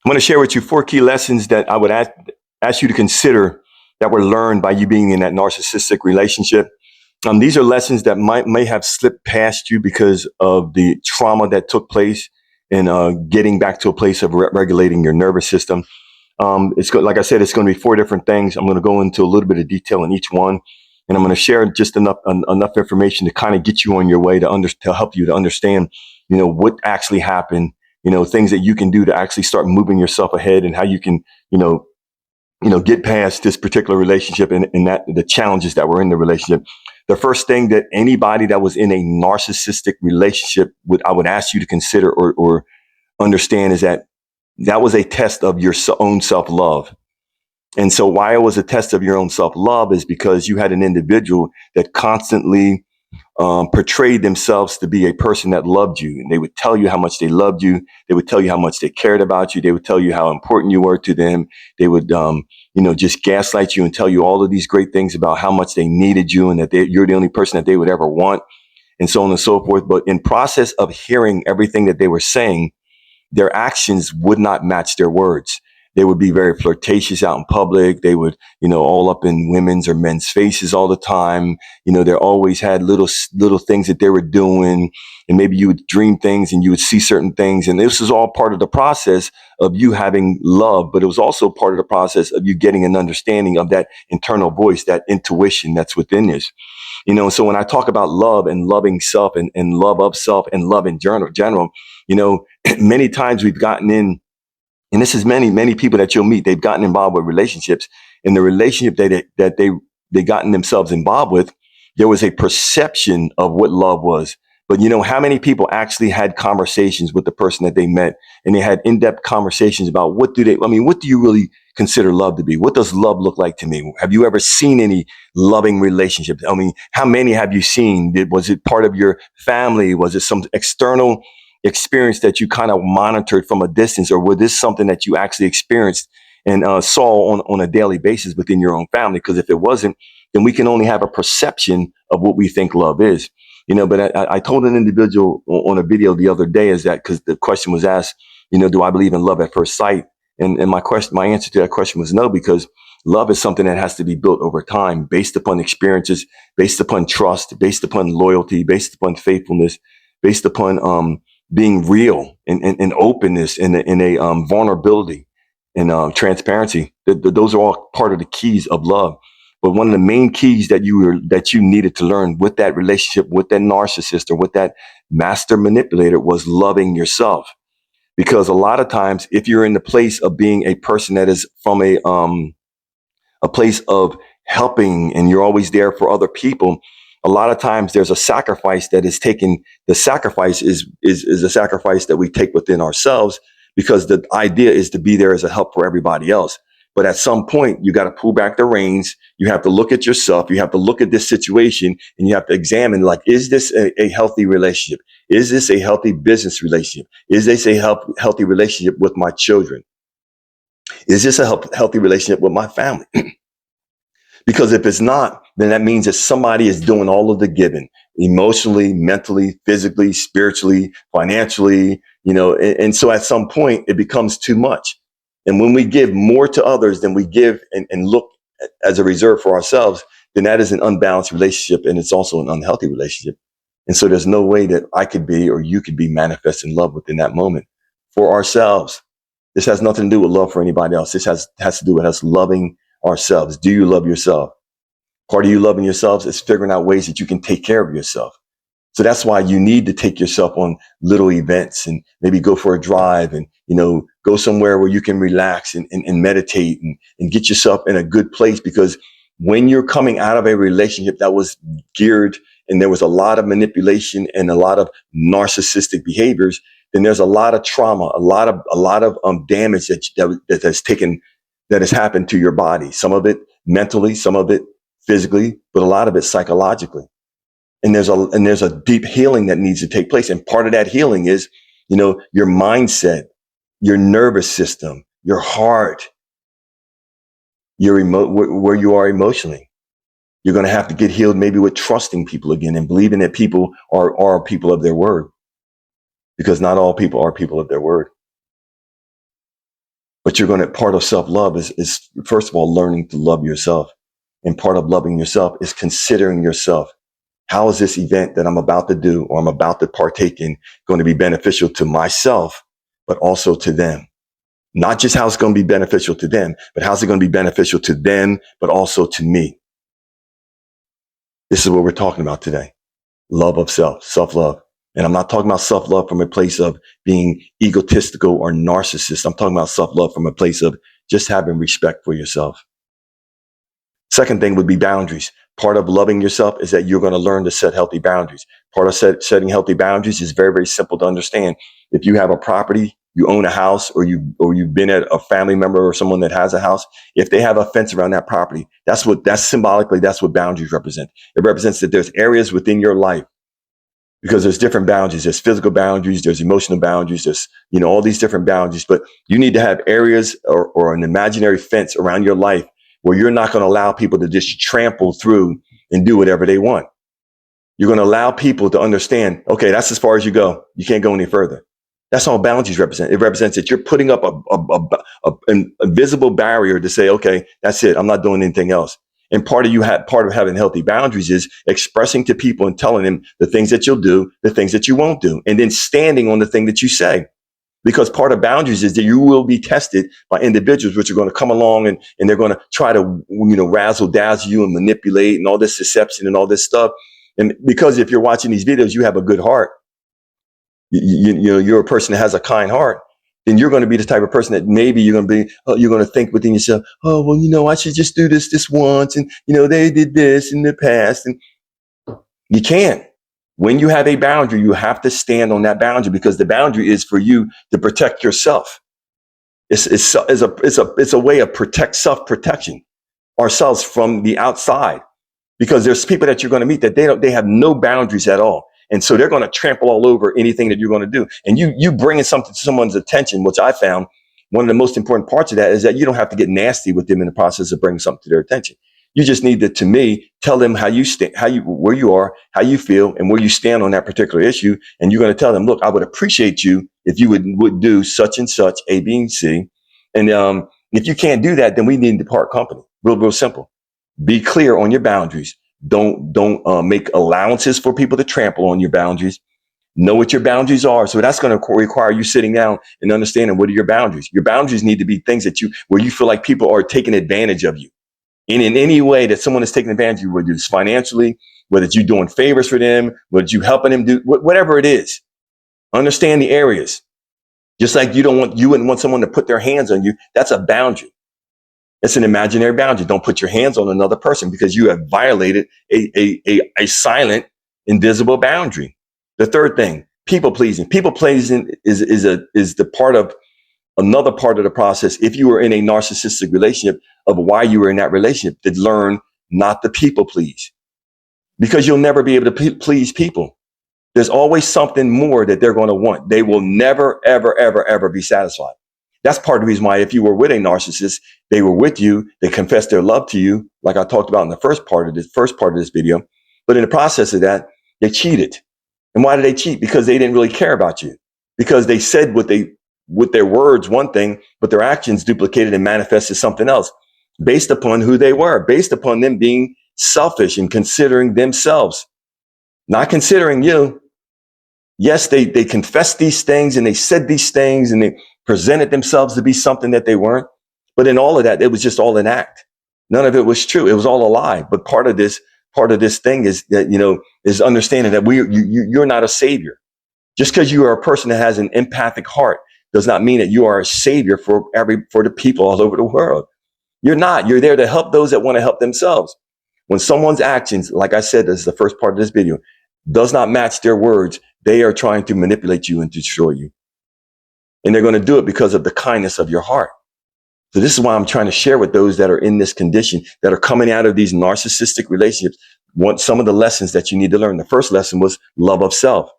I'm going to share with you 4 key lessons that I would ask you to consider that were learned by you being in that narcissistic relationship. These are lessons that may have slipped past you because of the trauma that took place in getting back to a place of regulating your nervous system. Like I said, it's going to be 4 different things. I'm going to go into a little bit of detail in each one, and I'm going to share just enough information to kind of get you on your way to help you to understand, what actually happened. Things that you can do to actually start moving yourself ahead, and how you can, you know, get past this particular relationship and that the challenges that were in the relationship. The first thing that anybody that was in a narcissistic relationship I would ask you to consider or understand is that that was a test of your own self love. And so why it was a test of your own self love is because you had an individual that constantly portrayed themselves to be a person that loved you. And they would tell you how much they loved you. They would tell you how much they cared about you. They would tell you how important you were to them. They would, just gaslight you and tell you all of these great things about how much they needed you and that you're the only person that they would ever want, and so on and so forth. But in process of hearing everything that they were saying, their actions would not match their words. They would be very flirtatious out in public. They would, all up in women's or men's faces all the time. They always had little things that they were doing. And maybe you would dream things and you would see certain things. And this is all part of the process of you having love, but it was also part of the process of you getting an understanding of that internal voice, that intuition that's within this. So when I talk about love and loving self and love of self and love in general, many times we've gotten in, and this is many people that you'll meet, they've gotten involved with relationships. In the relationship they gotten themselves involved with, there was a perception of what love was. But how many people actually had conversations with the person that they met, and they had in-depth conversations about what do you really consider love to be? What does love look like to me? Have you ever seen any loving relationships? How many have you seen? Was it part of your family? Was it some external experience that you kind of monitored from a distance, or was this something that you actually experienced and saw on a daily basis within your own family? Because if it wasn't, then we can only have a perception of what we think love is. But I told an individual on a video the other day, is that because the question was asked, do I believe in love at first sight? And my answer to that question was no, because love is something that has to be built over time, based upon experiences, based upon trust, based upon loyalty, based upon faithfulness, based upon being real and openness and a vulnerability and transparency. Those are all part of the keys of love. But one of the main keys that you needed to learn with that relationship, with that narcissist or with that master manipulator, was loving yourself. Because a lot of times, if you're in the place of being a person that is from a place of helping and you're always there for other people, a lot of times there's a sacrifice that is taken. The sacrifice is a sacrifice that we take within ourselves, because the idea is to be there as a help for everybody else. But at some point, you got to pull back the reins. You have to look at yourself. You have to look at this situation, and you have to examine, like, is this a healthy relationship? Is this a healthy business relationship? Is this a healthy relationship with my children? Is this a healthy relationship with my family? Because if it's not, then that means that somebody is doing all of the giving, emotionally, mentally, physically, spiritually, financially, and so at some point it becomes too much. And when we give more to others than we give and look as a reserve for ourselves, then that is an unbalanced relationship, and it's also an unhealthy relationship. And so there's no way that I could be or you could be manifest in love within that moment for ourselves. This has nothing to do with love for anybody else. This has to do with us loving ourselves. Do you love yourself? Part of you loving yourselves is figuring out ways that you can take care of yourself. So that's why you need to take yourself on little events and maybe go for a drive and, go somewhere where you can relax and meditate and get yourself in a good place. Because when you're coming out of a relationship that was geared and there was a lot of manipulation and a lot of narcissistic behaviors, then there's a lot of trauma, a lot of damage that has happened to your body. Some of it mentally, some of it physically, but a lot of it psychologically. And there's a deep healing that needs to take place. And part of that healing is, your mindset, your nervous system, your heart, where you are emotionally. You're going to have to get healed, maybe with trusting people again and believing that people are people of their word, because not all people are people of their word. But part of self-love is first of all, learning to love yourself. And part of loving yourself is considering yourself. How is this event that I'm about to do or I'm about to partake in going to be beneficial to myself, but also to them? Not just how it's going to be beneficial to them, but how's it going to be beneficial to them, but also to me? This is what we're talking about today. Love of self, self-love. And I'm not talking about self-love from a place of being egotistical or narcissist. I'm talking about self-love from a place of just having respect for yourself. Second thing would be boundaries. Part of loving yourself is that you're going to learn to set healthy boundaries. Part of setting healthy boundaries is very, very simple to understand. If you have a property, you own a house, or you've been at a family member or someone that has a house, if they have a fence around that property, that's what boundaries represent. It represents that there's areas within your life, because there's different boundaries. There's physical boundaries, there's emotional boundaries, there's, all these different boundaries, but you need to have areas or an imaginary fence around your life where you're not going to allow people to just trample through and do whatever they want. You're going to allow people to understand, okay, that's as far as you go. You can't go any further. That's all boundaries represent. It represents that you're putting up an invisible barrier to say, okay, that's it. I'm not doing anything else. And part of having healthy boundaries is expressing to people and telling them the things that you'll do, the things that you won't do, and then standing on the thing that you say. Because part of boundaries is that you will be tested by individuals which are going to come along and they're going to try to, razzle dazzle you and manipulate and all this deception and all this stuff. And because if you're watching these videos, you have a good heart. You're a person that has a kind heart, then you're going to be the type of person that maybe you're going to think within yourself, oh, well, I should just do this once. And, they did this in the past. And you can't. When you have a boundary, you have to stand on that boundary, because the boundary is for you to protect yourself. It's a way of self-protection, ourselves from the outside, because there's people that you're going to meet that they have no boundaries at all. And so they're going to trample all over anything that you're going to do. And you bringing something to someone's attention, which I found one of the most important parts of that is that you don't have to get nasty with them in the process of bringing something to their attention. You just need to me, tell them how you stand, where you are, how you feel, and where you stand on that particular issue. And you're going to tell them, look, I would appreciate you if you would do such and such, A, B, and C. And if you can't do that, then we need to part company. Real simple. Be clear on your boundaries. Don't make allowances for people to trample on your boundaries. Know what your boundaries are. So that's going to require you sitting down and understanding what are your boundaries. Your boundaries need to be things where you feel like people are taking advantage of you. And in any way that someone is taking advantage of you, whether it's financially, whether it's you doing favors for them, whether it's you helping them do whatever it is, understand the areas. Just like you wouldn't want someone to put their hands on you. That's a boundary. It's an imaginary boundary. Don't put your hands on another person because you have violated a silent, invisible boundary. The third thing, people pleasing. People pleasing is another part of the process. If you were in a narcissistic relationship, of why you were in that relationship, to learn not to people please, because you'll never be able to please people. There's always something more that they're going to want. They will never, ever, ever, ever be satisfied. That's part of the reason why if you were with a narcissist, they were with you, they confessed their love to you, like I talked about in the first part of this video. But in the process of that, they cheated. And why did they cheat? Because they didn't really care about you. Because they said with their words one thing, but their actions duplicated and manifested something else, based upon who they were, based upon them being selfish and considering themselves, not considering you. Yes, they confessed these things and they said these things and they presented themselves to be something that they weren't. But in all of that, it was just all an act. None of it was true. It was all a lie. But part of this thing is that, is understanding that you're not a savior. Just because you are a person that has an empathic heart does not mean that you are a savior for the people all over the world. You're not. You're there to help those that want to help themselves. When someone's actions, like I said, this is the first part of this video, does not match their words, they are trying to manipulate you and destroy you. And they're going to do it because of the kindness of your heart. So this is why I'm trying to share with those that are in this condition, that are coming out of these narcissistic relationships, some of the lessons that you need to learn. The first lesson was love of self.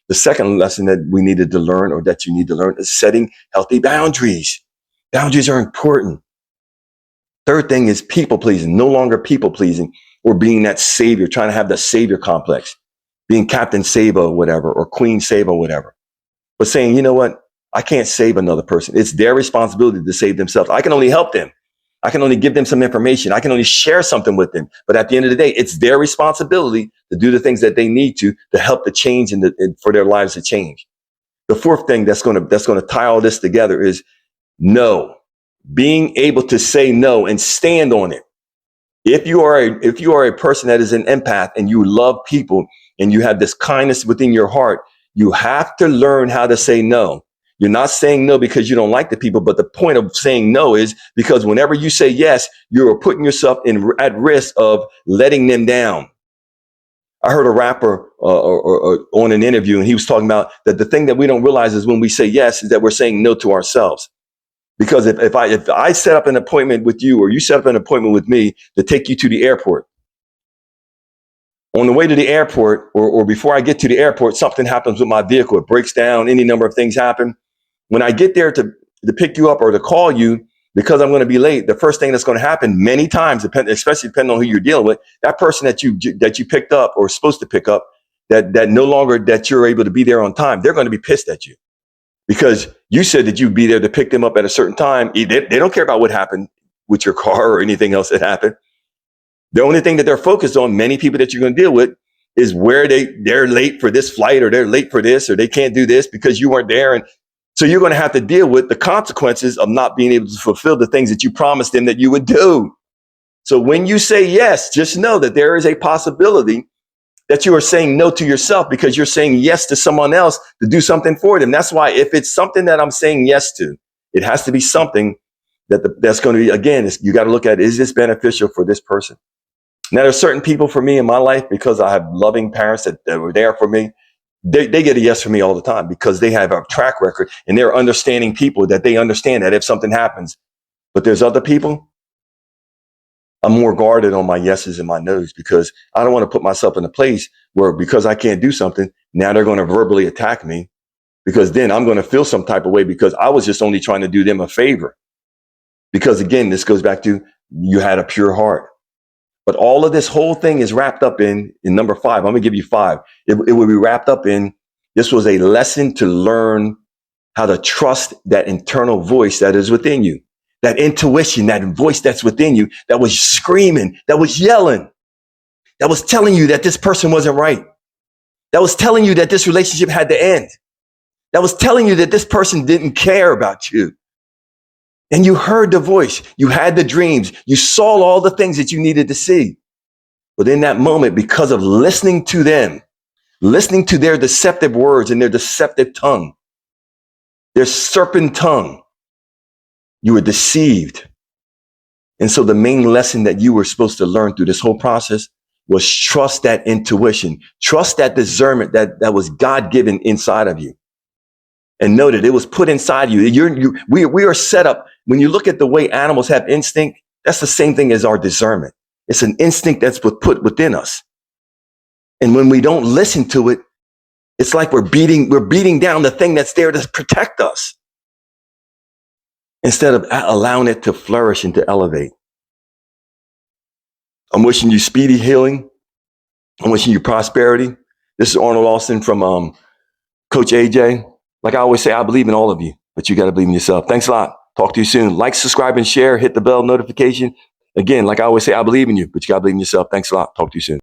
The second lesson that we needed to learn, or that you need to learn, is setting healthy boundaries. Boundaries are important. Third thing is people pleasing, no longer people pleasing or being that savior, trying to have that savior complex, being Captain Sabo or whatever, or Queen Sabo, whatever. But saying, you know what? I can't save another person. It's their responsibility to save themselves. I can only help them. I can only give them some information. I can only share something with them. But at the end of the day, it's their responsibility to do the things that they need to help the change and for their lives to change. The fourth thing that's going to tie all this together is no. Being able to say no and stand on it. If you are a person that is an empath and you love people and you have this kindness within your heart, you have to learn how to say no. You're not saying no because you don't like the people, but the point of saying no is because whenever you say yes, you're putting yourself at risk of letting them down. I heard a rapper on an interview, and he was talking about that the thing that we don't realize is when we say yes is that we're saying no to ourselves. Because if I set up an appointment with you, or you set up an appointment with me to take you to the airport, on the way to the airport, or before I get to the airport, something happens with my vehicle. It breaks down. Any number of things happen. When I get there to pick you up or to call you, because I'm going to be late, the first thing that's going to happen many times, especially depending on who you're dealing with, that person that you picked up or supposed to pick up, that no longer that you're able to be there on time, they're going to be pissed at you. Because you said that you'd be there to pick them up at a certain time. They don't care about what happened with your car or anything else that happened. The only thing that they're focused on, many people that you're going to deal with, is where they're late for this flight, or they're late for this, or they can't do this because you weren't there. And so you're going to have to deal with the consequences of not being able to fulfill the things that you promised them that you would do. So when you say yes, just know that there is a possibility that you are saying no to yourself because you're saying yes to someone else to do something for them. That's why if it's something that I'm saying yes to, it has to be something that's going to be, again, you got to look at, is this beneficial for this person? Now, there's certain people for me in my life, because I have loving parents that were there for me. They get a yes from me all the time because they have a track record and they're understanding people that they understand that if something happens. But there's other people, I'm more guarded on my yeses and my nos because I don't want to put myself in a place where, because I can't do something, now they're going to verbally attack me, because then I'm going to feel some type of way because I was just only trying to do them a favor. Because again, this goes back to, you had a pure heart. But all of this whole thing is wrapped up in number 5. I'm going to give you 5. It will be wrapped up in, this was a lesson to learn how to trust that internal voice that is within you. That intuition, that voice that's within you, that was screaming, that was yelling, that was telling you that this person wasn't right. That was telling you that this relationship had to end. That was telling you that this person didn't care about you. And you heard the voice, you had the dreams, you saw all the things that you needed to see. But in that moment, because of listening to them, listening to their deceptive words and their deceptive tongue, their serpent tongue, you were deceived. And so the main lesson that you were supposed to learn through this whole process was trust that intuition, trust that discernment that was God-given inside of you. And know that it was put inside you. We are set up. When you look at the way animals have instinct, that's the same thing as our discernment. It's an instinct that's put within us. And when we don't listen to it, it's like we're beating down the thing that's there to protect us, instead of allowing it to flourish and to elevate. I'm wishing you speedy healing. I'm wishing you prosperity. This is Arnold Austin from Coach AJ. Like I always say, I believe in all of you, but you got to believe in yourself. Thanks a lot. Talk to you soon. Like, subscribe, and share. Hit the bell notification. Again, like I always say, I believe in you, but you got to believe in yourself. Thanks a lot. Talk to you soon.